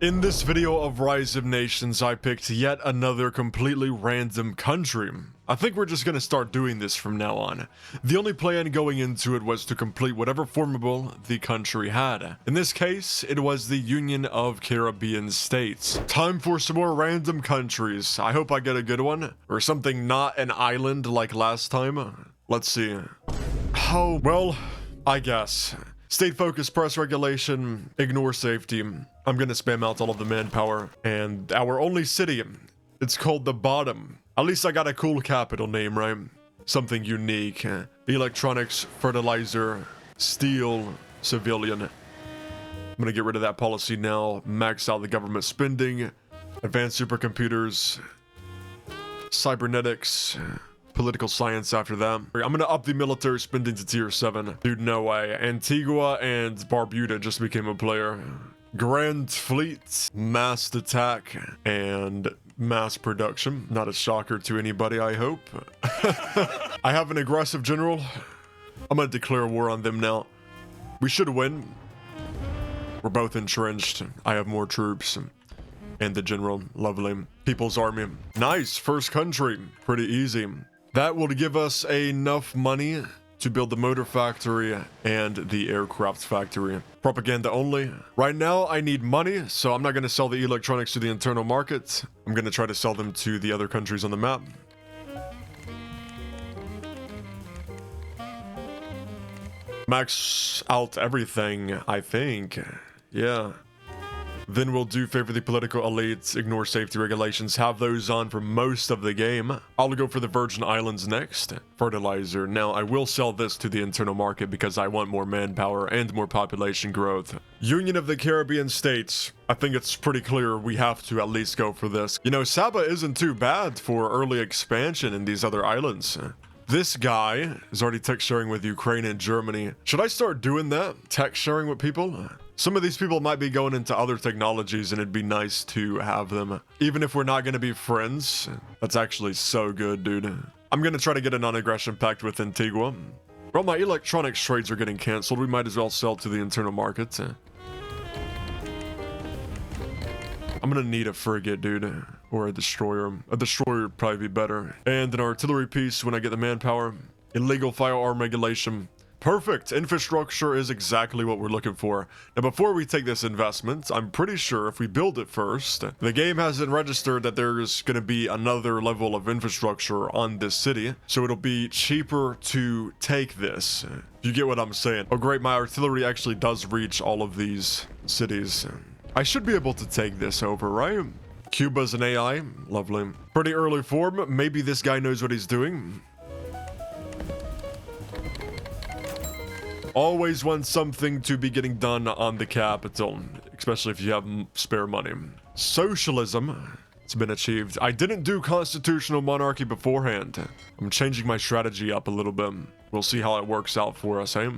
In this video of Rise of Nations, I picked yet another completely random country. I think we're just gonna start doing this from now on. The only plan going into it was to complete whatever formable the country had. In this case, it was the Union of Caribbean States. Time for some more random countries. I hope I get a good one, or something not an island like last time. Let's see. Oh, well, I guess. State focus, press regulation, ignore safety. I'm gonna spam out all of the manpower. And our only city, it's called the Bottom. At least I got a cool capital name, right? Something unique. Electronics, fertilizer, steel, civilian. I'm gonna get rid of that policy now. Max out the government spending. Advanced supercomputers. Cybernetics. Political science after that. I'm gonna up the military spending to tier 7. Dude, no way. Antigua and Barbuda just became a player. Grand Fleet, mass attack, and mass production. Not a shocker to anybody, I hope. I have an aggressive general. I'm gonna declare war on them now. We should win. We're both entrenched. I have more troops. And the general, lovely. People's Army. Nice, first country. Pretty easy. That will give us enough money to build the motor factory and the aircraft factory. Propaganda only. Right now, I need money, so I'm not going to sell the electronics to the internal market. I'm going to try to sell them to the other countries on the map. Max out everything, I think. Yeah. Then we'll do favor the political elites, ignore safety regulations, have those on for most of the game. I'll go for the Virgin Islands next. Fertilizer. Now, I will sell this to the internal market because I want more manpower and more population growth. Union of the Caribbean States. I think it's pretty clear we have to at least go for this. You know, Saba isn't too bad for early expansion in these other islands. This guy is already tech sharing with Ukraine and Germany. Should I start doing that? Tech sharing with people? Some of these people might be going into other technologies and it'd be nice to have them. Even if we're not going to be friends. That's actually so good, dude. I'm going to try to get a non-aggression pact with Antigua. Well, my electronics trades are getting canceled. We might as well sell to the internal market. I'm going to need a frigate, dude. Or a destroyer. A destroyer would probably be better. And an artillery piece when I get the manpower. Illegal firearm regulation. Perfect. Infrastructure is exactly what we're looking for. Now, before we take this investment, I'm pretty sure if we build it first, the game hasn't registered that there's going to be another level of infrastructure on this city. So it'll be cheaper to take this. You get what I'm saying? Oh, great. My artillery actually does reach all of these cities. I should be able to take this over, right? Cuba's an AI. Lovely. Pretty early form. Maybe this guy knows what he's doing. Always want something to be getting done on the capital, especially if you have spare money. Socialism, it's been achieved. I didn't do constitutional monarchy beforehand. I'm changing my strategy up a little bit. We'll see how it works out for us, eh?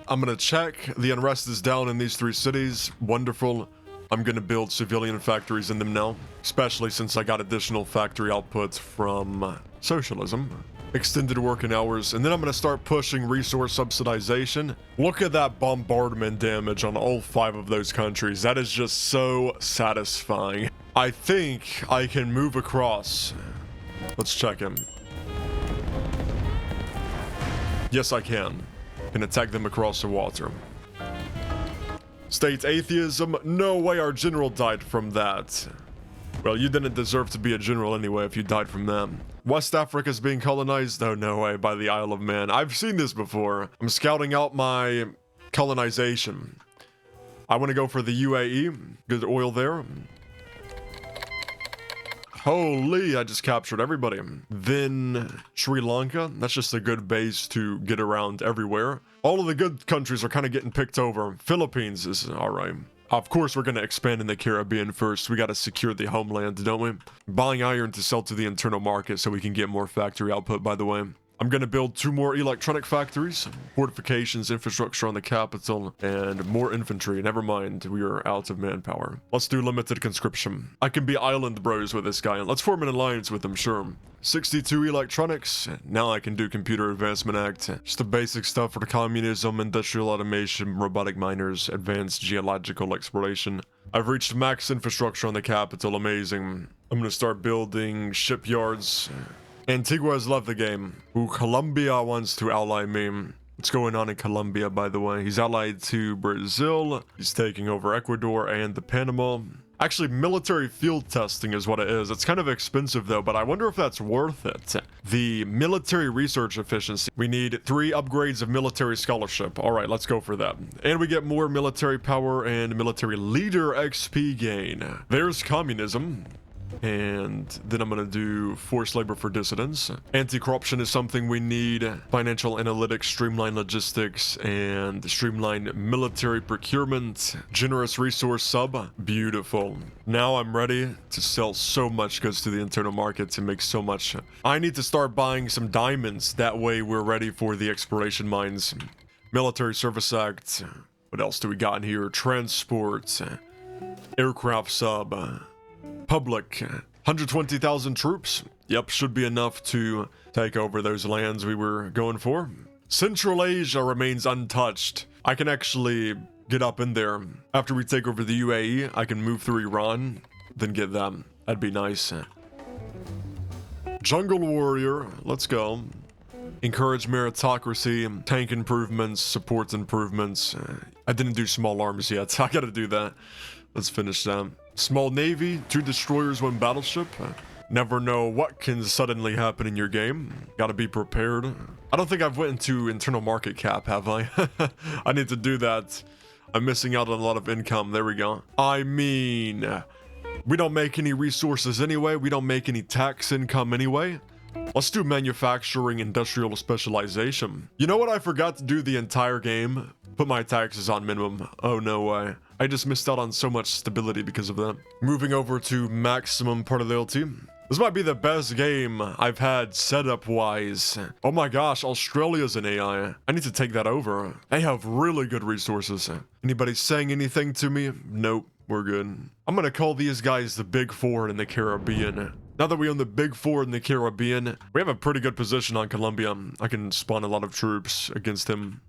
I'm gonna check. The unrest is down in these 3 cities. Wonderful. I'm gonna build civilian factories in them now, especially since I got additional factory output from socialism. Extended working hours, and then I'm going to start pushing resource subsidization. Look at that bombardment damage on all 5 of those countries. That is just so satisfying. I think I can move across. Let's check him. Yes, I can. Can attack them across the water. State atheism. No way our general died from that. Well, you didn't deserve to be a general anyway if you died from them. West Africa is being colonized? Oh, no way, by the Isle of Man. I've seen this before. I'm scouting out my colonization. I want to go for the UAE. Good oil there. Holy, I just captured everybody. Then Sri Lanka. That's just a good base to get around everywhere. All of the good countries are kind of getting picked over. Philippines is all right. Of course, we're going to expand in the Caribbean first. We got to secure the homeland, don't we? Buying iron to sell to the internal market so we can get more factory output, by the way. I'm gonna build 2 more electronic factories, fortifications, infrastructure on the capital, and more infantry. Never mind, we are out of manpower. Let's do limited conscription. I can be island bros with this guy. Let's form an alliance with him, sure. 62 electronics. Now I can do Computer Advancement Act. Just the basic stuff for the communism, industrial automation, robotic miners, advanced geological exploration. I've reached max infrastructure on the capital. Amazing. I'm gonna start building shipyards. Antigua has left the game. Ooh, Colombia wants to ally me. What's going on in Colombia, by the way? He's allied to Brazil. He's taking over Ecuador and the Panama. Actually, military field testing is what it is. It's kind of expensive though, but I wonder if that's worth it. The military research efficiency. We need 3 upgrades of military scholarship. All right, let's go for that. And we get more military power and military leader XP gain. There's communism. And then I'm gonna do forced labor for dissidents. Anti-corruption is something we need. Financial analytics, streamline logistics, and streamline military procurement. Generous resource sub. Beautiful. Now I'm ready to sell so much goods to the internal market to make so much. I need to start buying some diamonds. That way we're ready for the exploration mines. Military Service Act. What else do we got in here? Transport. Aircraft sub. Public, 120,000 troops. Yep, should be enough to take over those lands we were going for. Central Asia remains untouched. I can actually get up in there. After we take over the UAE, I can move through Iran, then get them. That'd be nice. Jungle Warrior, let's go. Encourage meritocracy, tank improvements, support improvements. I didn't do small arms yet. I gotta do that. Let's finish that. Small navy, 2 destroyers, 1 battleship. Never know what can suddenly happen in your game. Gotta be prepared. I don't think I've went into internal market cap, have I? I need to do that. I'm missing out on a lot of income. There we go. I mean, we don't make any resources anyway. We don't make any tax income anyway. Let's do manufacturing, industrial specialization. You know what I forgot to do the entire game? Put my taxes on minimum. Oh, no way. I just missed out on so much stability because of that. Moving over to maximum parallelity. This might be the best game I've had setup-wise. Oh my gosh, Australia's an AI. I need to take that over. They have really good resources. Anybody saying anything to me? Nope, we're good. I'm gonna call these guys the Big Four in the Caribbean. Now that we own the Big Four in the Caribbean, we have a pretty good position on Colombia. I can spawn a lot of troops against him.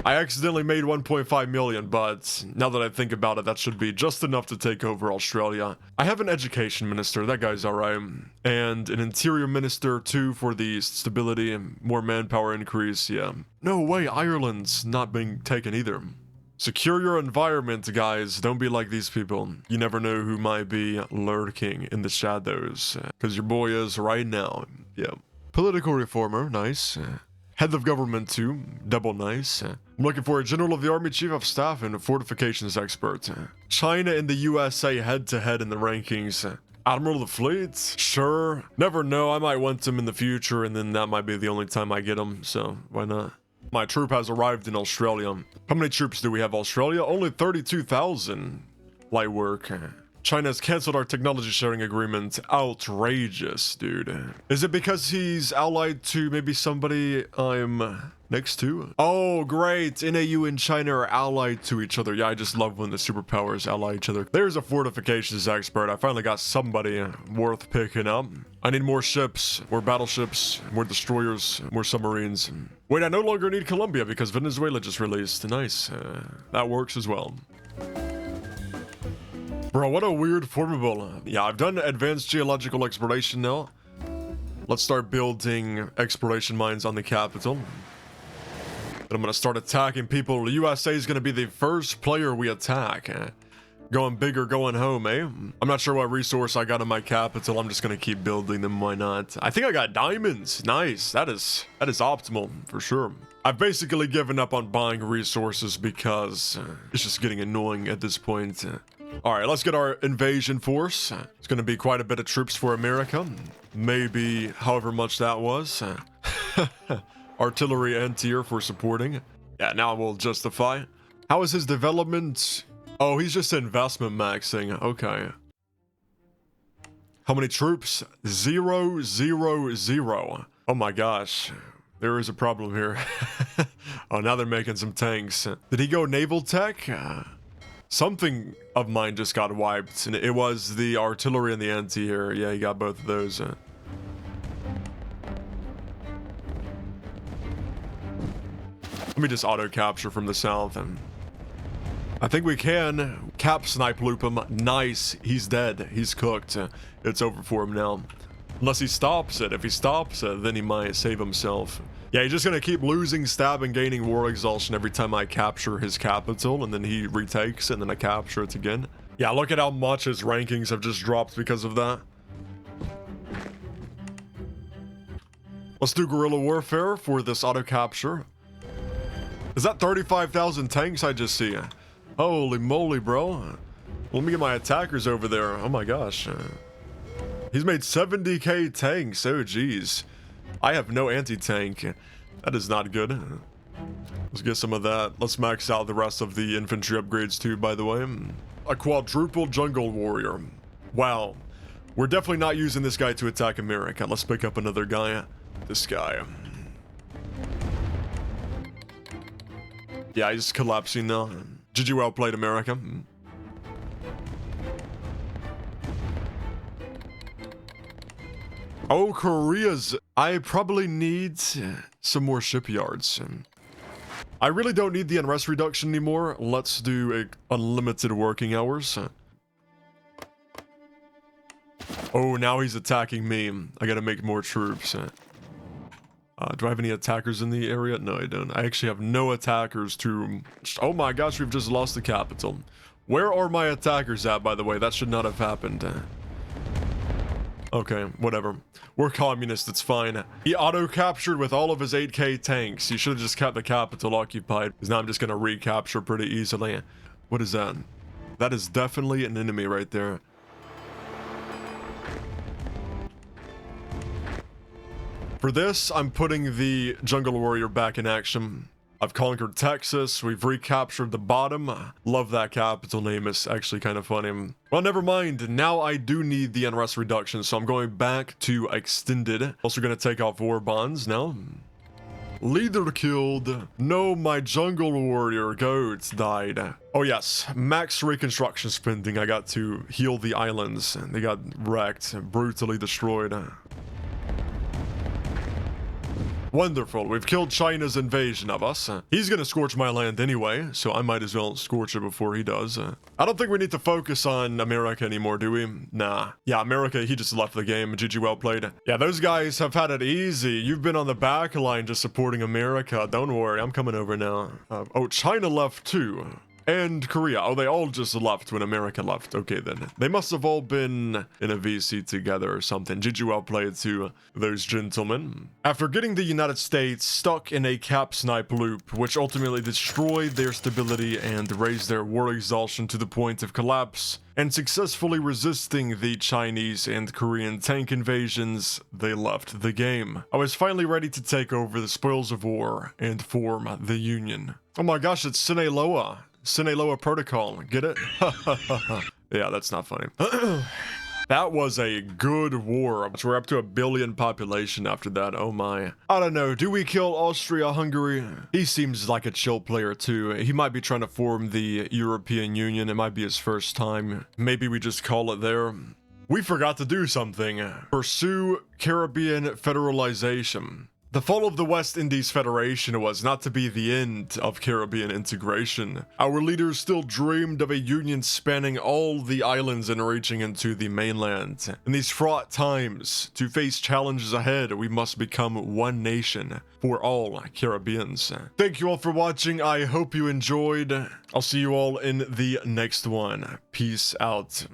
I accidentally made 1.5 million, but now that I think about it, that should be just enough to take over Australia. I have an education minister, that guy's alright. And an interior minister too for the stability, more manpower increase, yeah. No way, Ireland's not being taken either. Secure your environment, guys. Don't be like these people. You never know who might be lurking in the shadows. Because your boy is right now. Yeah. Political reformer, nice. Head of government too, double nice. I'm looking for a general of the army, chief of staff, and a fortifications expert. China and the USA head-to-head in the rankings. Admiral of the fleet? Sure. Never know, I might want him in the future, and then that might be the only time I get him, so why not? My troop has arrived in Australia. How many troops do we have, Australia? Only 32,000. Light work. China's canceled our technology sharing agreement. Outrageous, dude. Is it because he's allied to maybe somebody I'm next to? Oh, great. NAU and China are allied to each other. Yeah, I just love when the superpowers ally each other. There's a fortifications expert. I finally got somebody worth picking up. I need more ships, more battleships, more destroyers, more submarines. Wait, I no longer need Colombia because Venezuela just released. Nice. That works as well. Bro, what a weird formable. Yeah, I've done advanced geological exploration now. Let's start building exploration mines on the capital. And I'm gonna start attacking people. The USA is gonna be the first player we attack. Going big or going home, eh? I'm not sure what resource I got in my capital. I'm just gonna keep building them, why not? I think I got diamonds. Nice. That is optimal, for sure. I've basically given up on buying resources because it's just getting annoying at this point. Alright, let's get our invasion force. It's gonna be quite a bit of troops for America. Maybe however much that was. Artillery and tier for supporting. Yeah, now we'll justify. How is his development? Oh, he's just investment maxing. Okay. How many troops? 0, 0, 0. Oh my gosh. There is a problem here. Oh, now they're making some tanks. Did he go naval tech? Something of mine just got wiped, and it was the artillery and the anti-air. Yeah, he got both of those. Let me just auto-capture from the south. I think we can cap snipe loop him. Nice. He's dead. He's cooked. It's over for him now. Unless he stops it. If he stops it, then he might save himself. Yeah, he's just gonna keep losing stab and gaining war exhaustion every time I capture his capital, and then he retakes it, and then I capture it again. Yeah, look at how much his rankings have just dropped because of that. Let's do guerrilla warfare for this auto capture. Is that 35,000 tanks I just see? Holy moly, bro. Let me get my attackers over there. Oh my gosh. He's made 70k tanks. Oh geez. I have no anti-tank. That is not good. Let's get some of that. Let's max out the rest of the infantry upgrades too, by the way. A quadruple jungle warrior. Wow. We're definitely not using this guy to attack America. Let's pick up another guy. This guy. Yeah, he's collapsing now. GG, well played, America. Oh, Korea's... I probably need some more shipyards. I really don't need the unrest reduction anymore. Let's do unlimited working hours. Oh, now he's attacking me. I gotta make more troops. Do I have any attackers in the area? No, I don't. I actually have no attackers to... Oh my gosh, we've just lost the capital. Where are my attackers at, by the way? That should not have happened. Okay, whatever. We're communist, it's fine. He auto-captured with all of his 8k tanks. He should have just kept the capital occupied, because now I'm just gonna recapture pretty easily. What is that? That is definitely an enemy right there. For this, I'm putting the Jungle Warrior back in action. I've conquered Texas. We've recaptured the bottom. Love that capital name. It's actually kind of funny. Well, never mind. Now I do need the unrest reduction, so I'm going back to extended. Also going to take off war bonds now. Leader killed. No, my Jungle Warrior goats died. Oh yes, max reconstruction spending. I got to heal the islands. They got wrecked, brutally destroyed. Wonderful, we've killed China's invasion of us. He's gonna scorch my land anyway, so I might as well scorch it before he does. I don't think we need to focus on America anymore, do we? Nah. Yeah, America, he just left the game. GG, well played. Yeah, those guys have had it easy. You've been on the back line just supporting America. Don't worry, I'm coming over now. Oh, China left too. And Korea. Oh, they all just left when America left. Okay, then. They must have all been in a VC together or something. GG, well played to those gentlemen. After getting the United States stuck in a cap snipe loop, which ultimately destroyed their stability and raised their war exhaustion to the point of collapse, and successfully resisting the Chinese and Korean tank invasions, they left the game. I was finally ready to take over the spoils of war and form the Union. Oh my gosh, it's Sinaloa. Sinaloa Protocol, get it? Yeah, that's not funny. That was a good war. We're up to 1 billion population after that, oh my. I don't know, do we kill Austria-Hungary? He seems like a chill player too. He might be trying to form the European Union. It might be his first time. Maybe we just call it there. We forgot to do something. Pursue Caribbean federalization. The fall of the West Indies Federation was not to be the end of Caribbean integration. Our leaders still dreamed of a union spanning all the islands and reaching into the mainland. In these fraught times, to face challenges ahead, we must become one nation for all Caribbeans. Thank you all for watching. I hope you enjoyed. I'll see you all in the next one. Peace out.